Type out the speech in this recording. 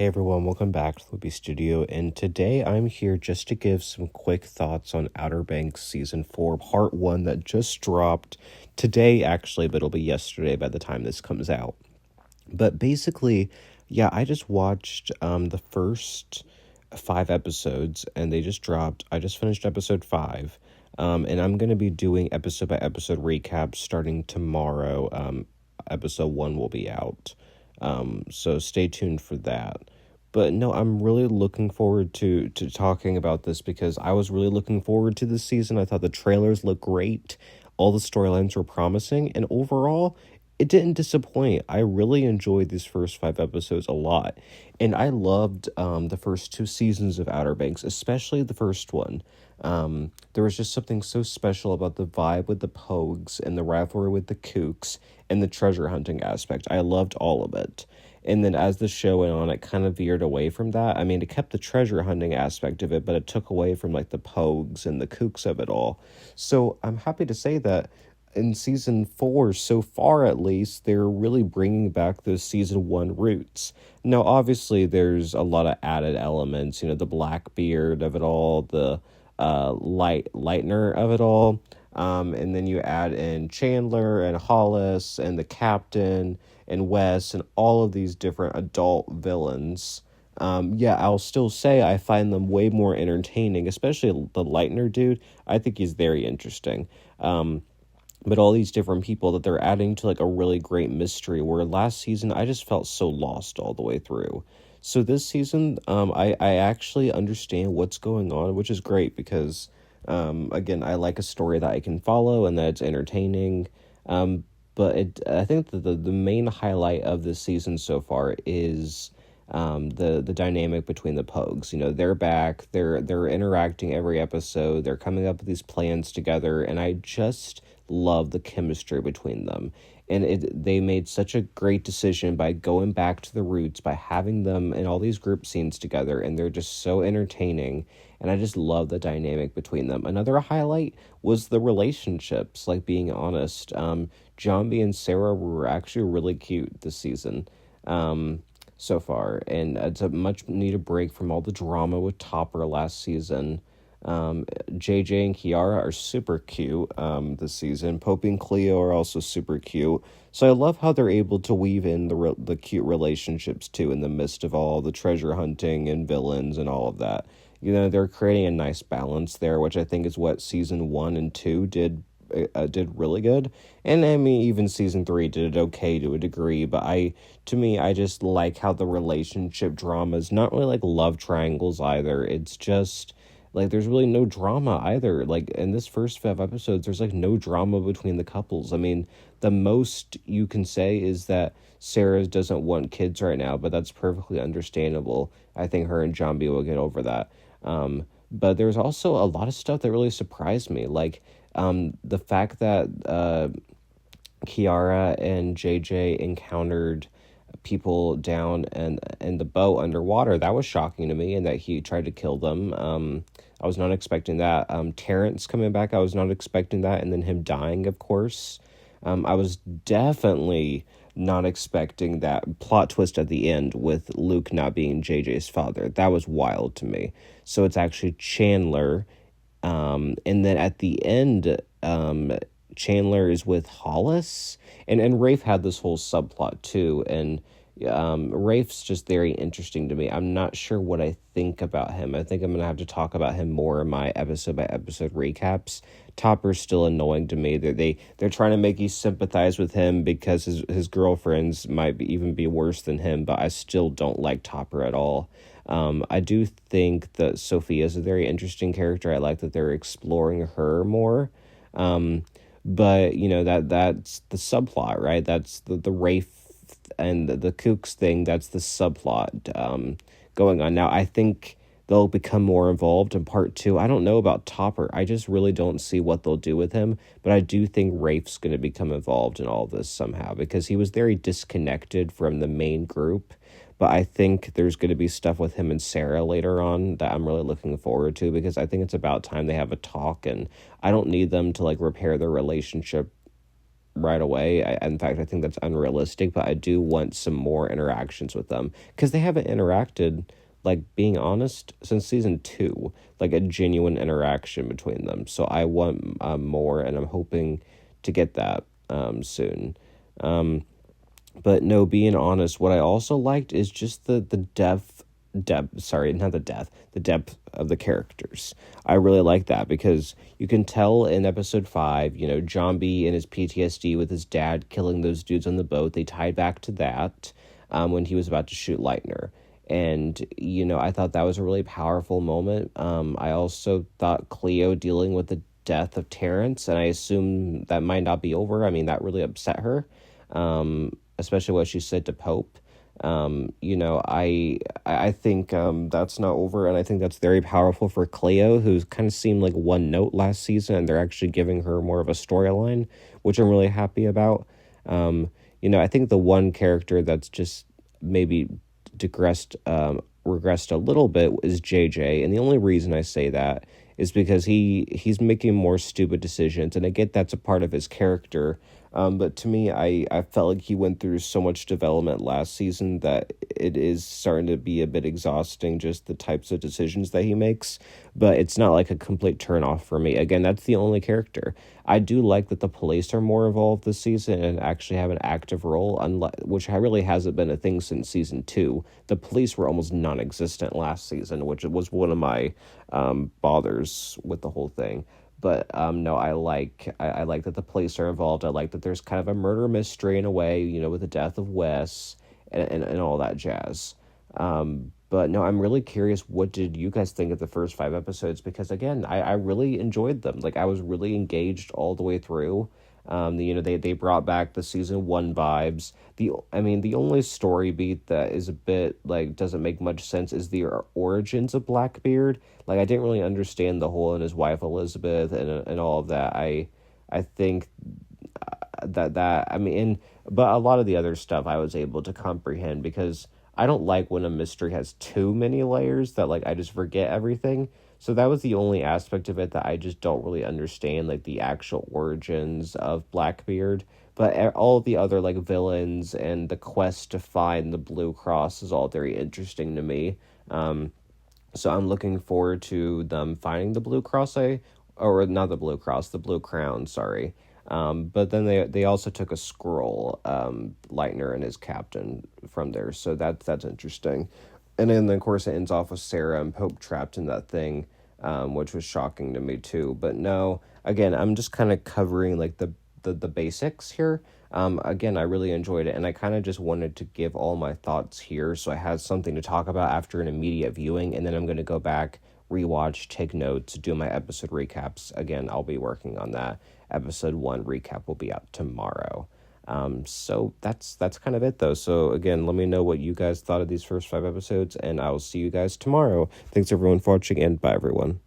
Hey everyone, welcome back to Loopy Studio, and today I'm here just to give some quick thoughts on Outer Banks Season 4, Part 1 that just dropped today actually, but it'll be yesterday by the time this comes out. But basically, yeah, I just watched the first 5 episodes, and they just dropped. I just finished episode 5, and I'm going to be doing episode by episode recaps starting tomorrow. Episode 1 will be out. So stay tuned for that. But no, I'm really looking forward to talking about this because I was really looking forward to this season. I thought the trailers looked great. All the storylines were promising, and overall, it didn't disappoint. I really enjoyed these first 5 episodes a lot. And I loved the first 2 seasons of Outer Banks, especially the first one. There was just something so special about the vibe with the Pogues and the rivalry with the Kooks and the treasure hunting aspect. I loved all of it. And then as the show went on, it kind of veered away from that. I mean, it kept the treasure hunting aspect of it, but it took away from like the Pogues and the Kooks of it all. So I'm happy to say that in season 4, so far at least, they're really bringing back those season 1 roots. Now, obviously, there's a lot of added elements, the Blackbeard of it all, the Lightner of it all. And then you add in Chandler and Hollis and the Captain and Wes and all of these different adult villains. Yeah, I'll still say I find them way more entertaining, especially the Lightner dude. I think he's very interesting. But all these different people that they're adding to like a really great mystery, where last season I just felt so lost all the way through. So this season, I actually understand what's going on, which is great because, again, I like a story that I can follow and that it's entertaining. But I think that the main highlight of this season so far is the dynamic between the Pogues. They're back, they're interacting every episode, they're coming up with these plans together, and I just love the chemistry between them. And they made such a great decision by going back to the roots, by having them in all these group scenes together, and they're just so entertaining, and I just love the dynamic between them. Another highlight was the relationships, like, being honest. Jambi and Sarah were actually really cute this season. So far, and it's a much needed break from all the drama with Topper last season. JJ and Kiara are super cute this season. Poppy and Cleo are also super cute. So I love how they're able to weave in the cute relationships too in the midst of all the treasure hunting and villains and all of that. They're creating a nice balance there, which I think is what season 1 and 2 did really good. And I mean, even season 3 did it okay to a degree, but to me I just like how the relationship drama is not really like love triangles either. It's just like there's really no drama either. Like in this first 5 episodes, there's like no drama between the couples. I mean, the most you can say is that Sarah doesn't want kids right now, but that's perfectly understandable. I think her and Jambi will get over that. But there's also a lot of stuff that really surprised me, like the fact that Kiara and JJ encountered people down in the boat underwater. That was shocking to me, and that he tried to kill them. I was not expecting that. Terrence coming back, I was not expecting that, and then him dying, of course. I was definitely not expecting that plot twist at the end with Luke not being JJ's father. That was wild to me. So it's actually Chandler. And then at the end, Chandler is with Hollis, and Rafe had this whole subplot too, and Rafe's just very interesting to me. I'm not sure what I think about him. I think I'm gonna have to talk about him more in my episode by episode recaps. Topper's still annoying to me. They're trying to make you sympathize with him because his girlfriends might even be worse than him, but I still don't like Topper at all. I do think that Sophia is a very interesting character. I like that they're exploring her more. But that's the subplot, right? That's the Rafe and the Kooks thing. That's the subplot going on. Now, I think they'll become more involved in part 2. I don't know about Topper. I just really don't see what they'll do with him. But I do think Rafe's going to become involved in all of this somehow, because he was very disconnected from the main group. But I think there's going to be stuff with him and Sarah later on that I'm really looking forward to, because I think it's about time they have a talk, and I don't need them to like repair their relationship right away. In fact, I think that's unrealistic, but I do want some more interactions with them because they haven't interacted, like, being honest, since season two, like a genuine interaction between them. So I want more, and I'm hoping to get that soon. But no, being honest, what I also liked is just the depth, sorry, not the depth of the characters. I really like that because you can tell in episode 5, John B and his PTSD with his dad killing those dudes on the boat, they tied back to that when he was about to shoot Lightner. And, I thought that was a really powerful moment. I also thought Cleo dealing with the death of Terrence, and I assume that might not be over. I mean, that really upset her, especially what she said to Pope. I think that's not over, and I think that's very powerful for Cleo, who's kind of seemed like one note last season, and they're actually giving her more of a storyline, which I'm really happy about. I think the one character that's just maybe regressed a little bit is JJ, and the only reason I say that is because he's making more stupid decisions, and I get that's a part of his character. But to me, I felt like he went through so much development last season that it is starting to be a bit exhausting, just the types of decisions that he makes. But it's not like a complete turnoff for me. Again, that's the only character. I do like that the police are more involved this season and actually have an active role, which really hasn't been a thing since season 2. The police were almost non-existent last season, which was one of my bothers with the whole thing. But no, I like that the police are involved. I like that there's kind of a murder mystery in a way, with the death of Wes and all that jazz. But no, I'm really curious, what did you guys think of the first 5 episodes? Because again, I really enjoyed them. Like, I was really engaged all the way through. They brought back the season 1 vibes. The only story beat that is a bit, like, doesn't make much sense is the origins of Blackbeard. Like, I didn't really understand the whole and his wife Elizabeth and all of that. I think but a lot of the other stuff I was able to comprehend, because I don't like when a mystery has too many layers that, like, I just forget everything. So that was the only aspect of it that I just don't really understand, like the actual origins of Blackbeard. But all the other, like, villains and the quest to find the Blue Cross is all very interesting to me. So I'm looking forward to them finding the Blue Cross, or not the Blue Cross, the Blue Crown, sorry. But then they also took a scroll, Lightner and his captain, from there, so that's interesting. And then, of course, it ends off with Sarah and Pope trapped in that thing, which was shocking to me too. But no, again, I'm just kind of covering, like, the basics here. Again, I really enjoyed it, and I kind of just wanted to give all my thoughts here, so I had something to talk about after an immediate viewing, and then I'm going to go back, rewatch, take notes, do my episode recaps. Again, I'll be working on that. Episode 1 recap will be out tomorrow. So that's kind of it, though. So again, let me know what you guys thought of these first 5 episodes, and I will see you guys tomorrow. Thanks everyone for watching, and bye everyone.